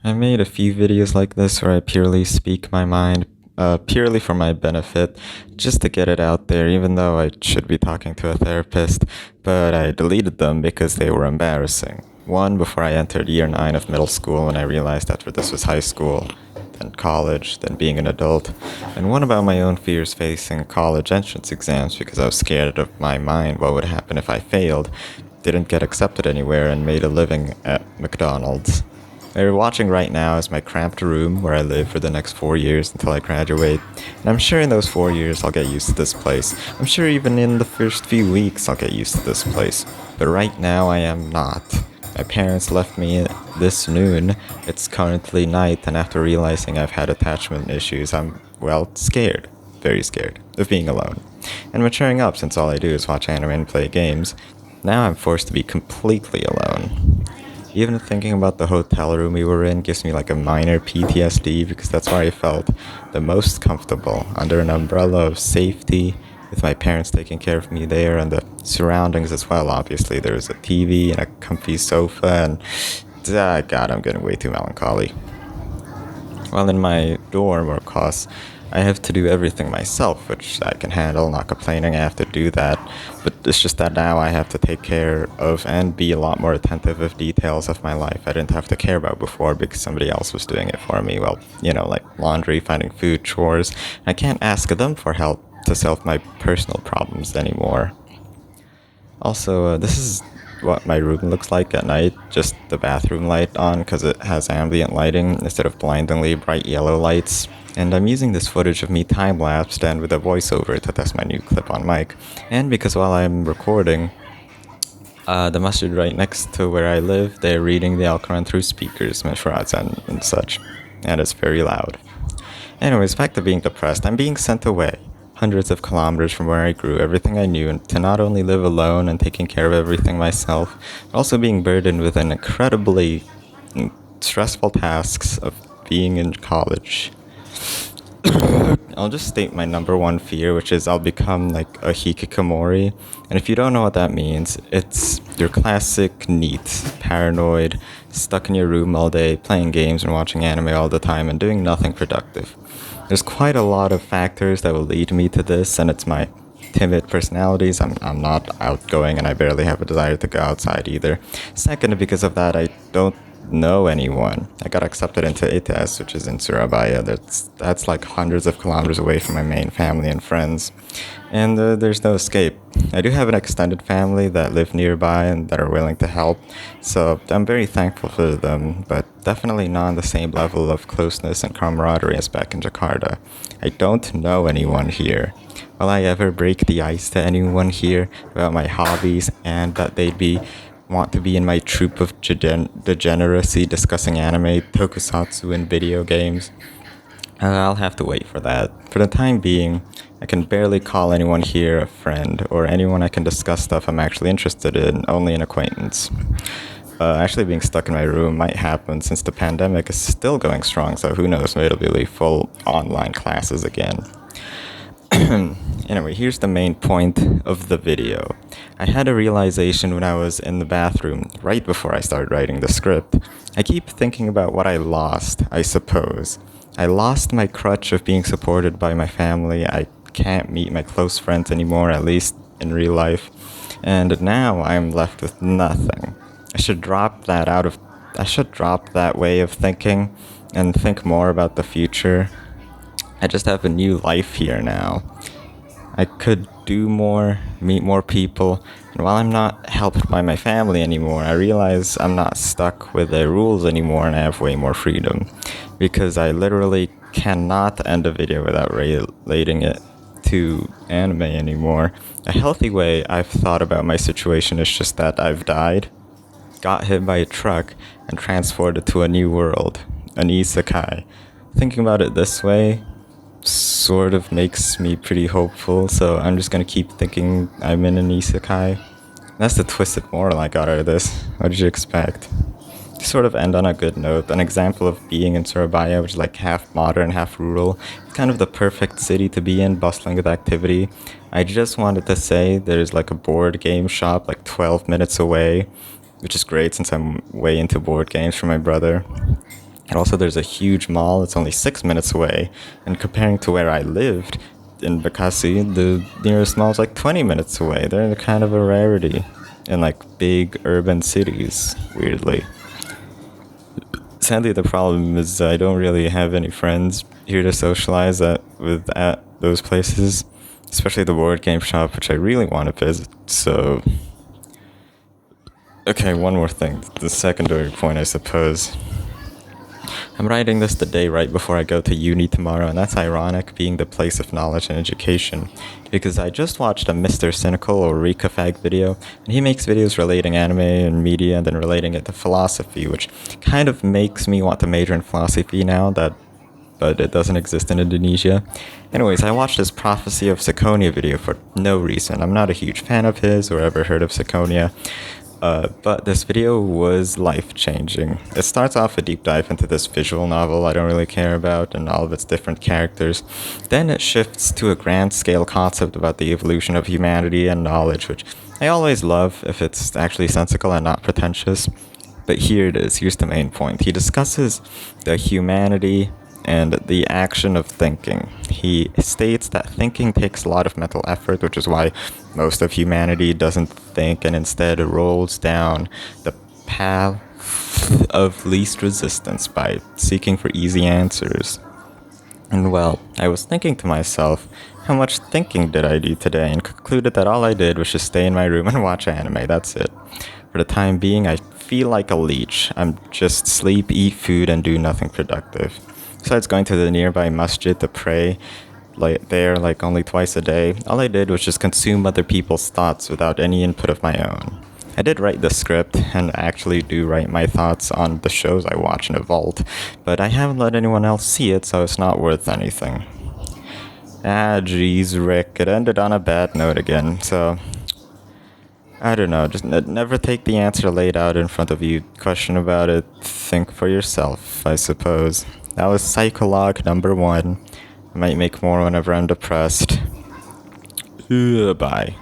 I made a few videos like this where I purely speak my mind, purely for my benefit, just to get it out there, even though I should be talking to a therapist, but I deleted them because they were embarrassing. One before I entered year 9 of middle school when I realized after this was high school, then college, then being an adult, and one about my own fears facing college entrance exams because I was scared of my mind what would happen if I failed, didn't get accepted anywhere, and made a living at McDonald's. What you're watching right now is my cramped room where I live for the next 4 years until I graduate. And I'm sure in those 4 years I'll get used to this place. I'm sure even in the first few weeks I'll get used to this place. But right now I am not. My parents left me this noon. It's currently night, and after realizing I've had attachment issues, I'm, well, scared. Very scared of being alone. And maturing up since all I do is watch anime and play games. Now I'm forced to be completely alone. Even thinking about the hotel room we were in gives me like a minor PTSD because that's where I felt the most comfortable, under an umbrella of safety, with my parents taking care of me there, and the surroundings as well. Obviously, there's a TV and a comfy sofa, and God, I'm getting way too melancholy. While in my dorm, of course, I have to do everything myself, which I can handle, not complaining I have to do that. But it's just that now I have to take care of and be a lot more attentive of details of my life I didn't have to care about before because somebody else was doing it for me. Well, like laundry, finding food, chores. I can't ask them for help to solve my personal problems anymore. Also, this is what my room looks like at night, just the bathroom light on because it has ambient lighting instead of blindingly bright yellow lights. And I'm using this footage of me time-lapsed and with a voiceover to test my new clip-on mic. And because while I'm recording, the masjid right next to where I live, they're reading the Al-Quran through speakers, mishraz and such. And it's very loud. Anyways, back to being depressed. I'm being sent away, hundreds of kilometers from where I grew, everything I knew, and to not only live alone and taking care of everything myself, but also being burdened with an incredibly stressful tasks of being in college. I'll just state my number one fear, which is I'll become like a hikikomori. And if you don't know what that means, it's your classic NEET, paranoid, stuck in your room all day, playing games and watching anime all the time and doing nothing productive. There's quite a lot of factors that will lead me to this, and it's my timid personalities. I'm not outgoing, and I barely have a desire to go outside either. Second, because of that, I don't know anyone. I got accepted into ITES, which is in Surabaya. That's like hundreds of kilometers away from my main family and friends. And there's no escape. I do have an extended family that live nearby and that are willing to help, so I'm very thankful for them, but definitely not on the same level of closeness and camaraderie as back in Jakarta. I don't know anyone here. Will I ever break the ice to anyone here about my hobbies and that they'd want to be in my troop of degeneracy discussing anime, tokusatsu, and video games? I'll have to wait for that. For the time being, I can barely call anyone here a friend, or anyone I can discuss stuff I'm actually interested in, only an acquaintance. Actually being stuck in my room might happen since the pandemic is still going strong, so who knows, maybe it'll be full online classes again. Anyway, here's the main point of the video. I had a realization when I was in the bathroom, right before I started writing the script. I keep thinking about what I lost, I suppose. I lost my crutch of being supported by my family. I can't meet my close friends anymore, at least in real life. And now I'm left with nothing. I should drop that way of thinking and think more about the future. I just have a new life here now. I could do more, meet more people, and while I'm not helped by my family anymore, I realize I'm not stuck with their rules anymore and I have way more freedom. Because I literally cannot end a video without relating it to anime anymore. A healthy way I've thought about my situation is just that I've died, got hit by a truck, and transported to a new world, an isekai. Thinking about it this way sort of makes me pretty hopeful, so I'm just gonna keep thinking I'm in an isekai. That's the twisted moral I got out of this. What did you expect? To sort of end on a good note, an example of being in Surabaya, which is like half modern, half rural, it's kind of the perfect city to be in, bustling with activity. I just wanted to say there's like a board game shop like 12 minutes away, which is great since I'm way into board games for my brother. And also, there's a huge mall. It's only 6 minutes away. And comparing to where I lived in becuase, the nearest mall is like 20 minutes away. They're kind of a rarity in like big urban cities, weirdly. Sadly, the problem is I don't really have any friends here to socialize at those places, especially the board game shop, which I really want to visit. So, okay, one more thing. The secondary point, I suppose. I'm writing this the day right before I go to uni tomorrow, and that's ironic, being the place of knowledge and education, because I just watched a Mr. Cynical or Recafag video, and he makes videos relating anime and media and then relating it to philosophy, which kind of makes me want to major in philosophy now, but it doesn't exist in Indonesia. Anyways, I watched his Prophecy of Psychonia video for no reason. I'm not a huge fan of his or ever heard of Psychonia. But this video was life-changing. It starts off a deep dive into this visual novel I don't really care about and all of its different characters. Then it shifts to a grand-scale concept about the evolution of humanity and knowledge, which I always love if it's actually sensical and not pretentious. But here it is. Here's the main point. He discusses the humanity and the action of thinking. He states that thinking takes a lot of mental effort, which is why most of humanity doesn't think and instead rolls down the path of least resistance by seeking for easy answers. And well, I was thinking to myself, how much thinking did I do today? And concluded that all I did was just stay in my room and watch anime. That's it. For the time being, I feel like a leech. I'm just sleep, eat food, and do nothing productive. Besides going to the nearby masjid to pray like only twice a day, all I did was just consume other people's thoughts without any input of my own. I did write the script, and actually do write my thoughts on the shows I watch in a vault, but I haven't let anyone else see it, so it's not worth anything. Jeez, Rick, it ended on a bad note again, so I don't know, just never take the answer laid out in front of you. Question about it, think for yourself, I suppose. That was Psycholog number 1. I might make more whenever I'm depressed. Bye.